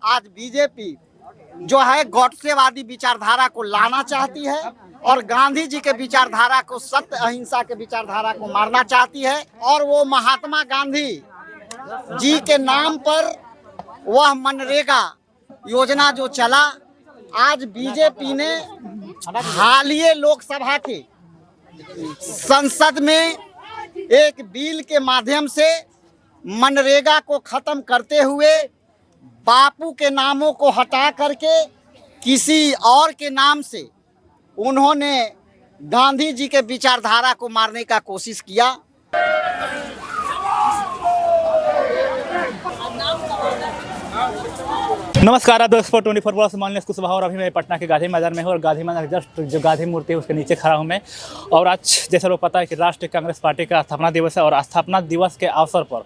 आज बीजेपी जो है गॉडसेवादी विचारधारा को लाना चाहती है और गांधी जी के विचारधारा को, सत्य अहिंसा के विचारधारा को मारना चाहती है। और वो महात्मा गांधी जी के नाम पर वह मनरेगा योजना जो चला, आज बीजेपी ने हालिया लोकसभा के संसद में एक बिल के माध्यम से मनरेगा को खत्म करते हुए बापू के नामों को हटा करके किसी और के नाम से उन्होंने गांधी जी के विचारधारा को मारने का कोशिश किया। नमस्कार, आप दोस्तों 24 मान लें सुबह और अभी मैं पटना के गांधी मैदान में हूँ और गांधी मैदान जस्ट जो गांधी मूर्ति है उसके नीचे खड़ा हूँ मैं। और आज जैसा लोग पता है कि राष्ट्रीय कांग्रेस पार्टी का स्थापना दिवस है और स्थापना दिवस के अवसर पर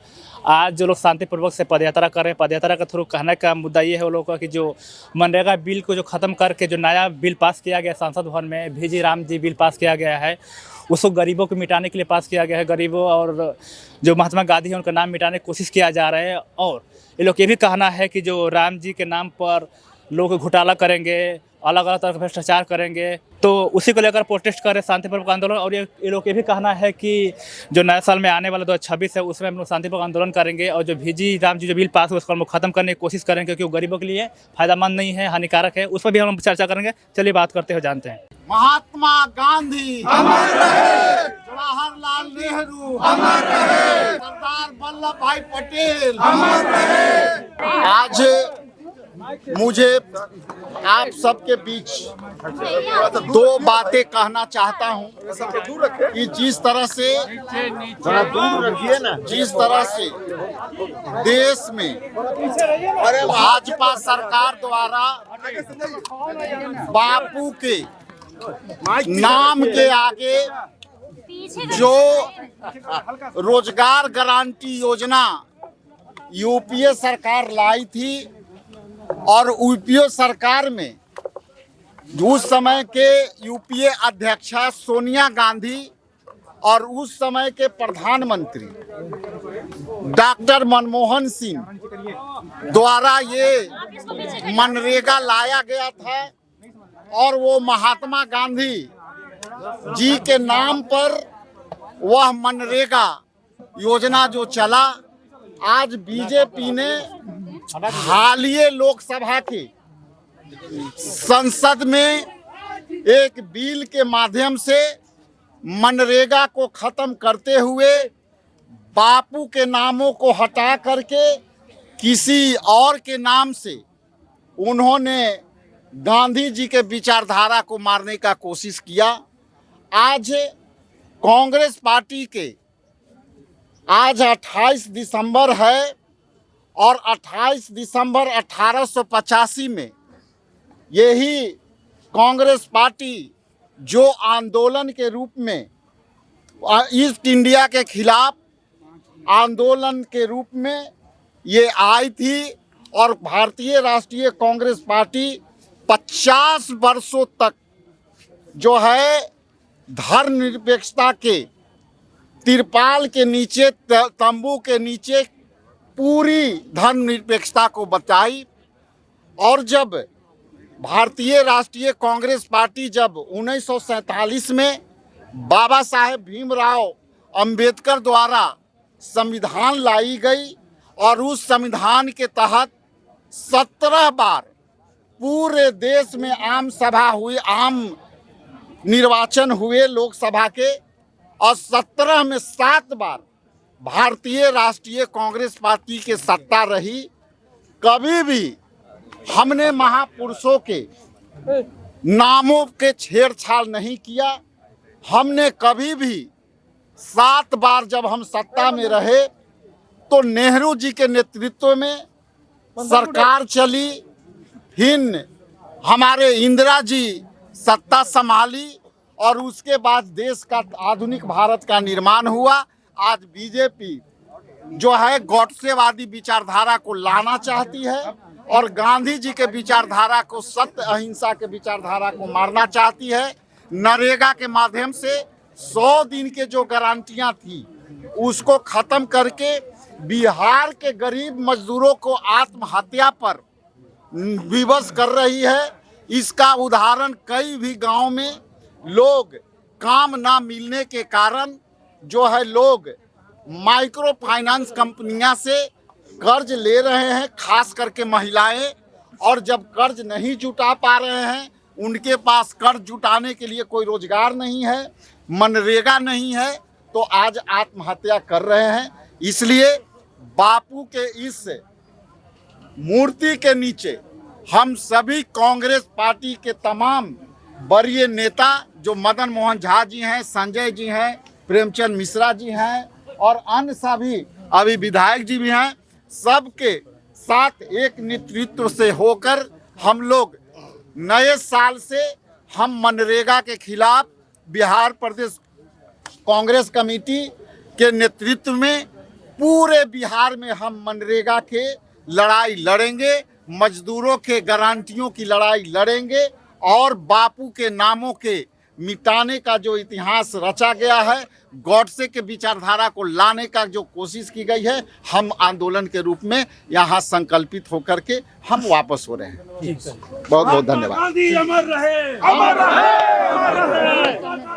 आज जो लोग शांतिपूर्वक से पदयात्रा कर रहे हैं, पदयात्रा के थ्रू कहने का मुद्दा ये है वो लोगों का कि जो मनरेगा बिल को जो ख़त्म करके जो नया बिल पास किया गया संसद भवन में, VG Ram ji bill pass किया गया है, उसको गरीबों को मिटाने के लिए पास किया गया है। गरीबों और जो महात्मा गांधी हैं उनका नाम मिटाने की कोशिश किया जा रहा है। और ये लोग ये भी कहना है कि जो राम जी के नाम पर लोग घोटाला करेंगे, अलग अलग तरह का भ्रष्टाचार करेंगे, तो उसी को लेकर प्रोटेस्ट कर रहे शांतिपूर्वक आंदोलन। और ये लोग ये भी कहना है कि जो नए साल में आने वाला 2026 है उसमें हम लोग शांतिपूर्वक आंदोलन करेंगे और जो VG राम जी जो बिल पास हुआ उसको हम लोग खत्म करने की कोशिश करेंगे क्योंकि वो गरीबों के लिए फायदेमंद नहीं है, हानिकारक है। उस पर भी हम चर्चा करेंगे। चलिए बात करते हुए जानते हैं। महात्मा गांधी अमर रहे, जवाहरलाल नेहरू अमर रहे, सरदार वल्लभ भाई पटेल अमर रहे। आज मुझे आप सबके बीच दो बातें कहना चाहता हूं कि जिस तरह से देश में भाजपा सरकार द्वारा बापू के नाम के आगे जो रोजगार गारंटी योजना यूपीए सरकार लाई थी और यूपीए सरकार में उस समय के यूपीए अध्यक्षा सोनिया गांधी और उस समय के प्रधानमंत्री डॉक्टर मनमोहन सिंह द्वारा ये मनरेगा लाया गया था। और वो महात्मा गांधी जी के नाम पर वह मनरेगा योजना जो चला, आज बीजेपी ने हालिया लोकसभा के संसद में एक बिल के माध्यम से मनरेगा को खत्म करते हुए बापू के नामों को हटा करके किसी और के नाम से उन्होंने गांधी जी के विचारधारा को मारने का कोशिश किया। आज कांग्रेस पार्टी के आज 28 दिसंबर है और 28 दिसंबर 1885 में यही कांग्रेस पार्टी जो आंदोलन के रूप में ईस्ट इंडिया के खिलाफ आंदोलन के रूप में ये आई थी और भारतीय राष्ट्रीय कांग्रेस पार्टी 50 वर्षों तक जो है धर्मनिरपेक्षता के तिरपाल के नीचे, तंबू के नीचे पूरी धर्मनिरपेक्षता को बचाई। और जब भारतीय राष्ट्रीय कांग्रेस पार्टी जब 1947 में बाबा साहेब भीमराव अंबेडकर द्वारा संविधान लाई गई और उस संविधान के तहत 17 बार पूरे देश में आम सभा हुई, आम निर्वाचन हुए लोकसभा के, और 17 में 7 बार भारतीय राष्ट्रीय कांग्रेस पार्टी के सत्ता रही। कभी भी हमने महापुरुषों के नामों के छेड़छाड़ नहीं किया। हमने कभी भी 7 बार जब हम सत्ता में रहे तो नेहरू जी के नेतृत्व में सरकार चली, फिर हमारे इंदिरा जी सत्ता संभाली और उसके बाद देश का आधुनिक भारत का निर्माण हुआ। आज बीजेपी जो है गॉडसेवादी विचारधारा को लाना चाहती है और गांधी जी के विचारधारा को, सत्य अहिंसा के विचारधारा को मारना चाहती है। नरेगा के माध्यम से 100 दिन के जो गारंटियां थी उसको खत्म करके बिहार के गरीब मजदूरों को आत्महत्या पर विवश कर रही है। इसका उदाहरण कई भी गांव में लोग काम ना मिलने के कारण जो है लोग माइक्रो फाइनेंस कंपनियां से कर्ज ले रहे हैं, खास करके महिलाएं, और जब कर्ज नहीं जुटा पा रहे हैं, उनके पास कर्ज जुटाने के लिए कोई रोजगार नहीं है, मनरेगा नहीं है, तो आज आत्महत्या कर रहे हैं। इसलिए बापू के इस मूर्ति के नीचे हम सभी कांग्रेस पार्टी के तमाम वरीय नेता जो मदन मोहन झा जी हैं, संजय जी हैं, प्रेमचंद मिश्रा जी हैं और अन्य सभी अभी विधायक जी भी हैं, सबके साथ एक नेतृत्व से होकर हम लोग नए साल से हम मनरेगा के खिलाफ बिहार प्रदेश कांग्रेस कमेटी के नेतृत्व में पूरे बिहार में हम मनरेगा के लड़ाई लड़ेंगे, मजदूरों के गारंटियों की लड़ाई लड़ेंगे और बापू के नामों के मिटाने का जो इतिहास रचा गया है, गॉडसे के विचारधारा को लाने का जो कोशिश की गई है, हम आंदोलन के रूप में यहाँ संकल्पित होकर के हम वापस हो रहे हैं। बहुत बहुत धन्यवाद। गांधी अमर रहे, अमर रहे, अमर रहे।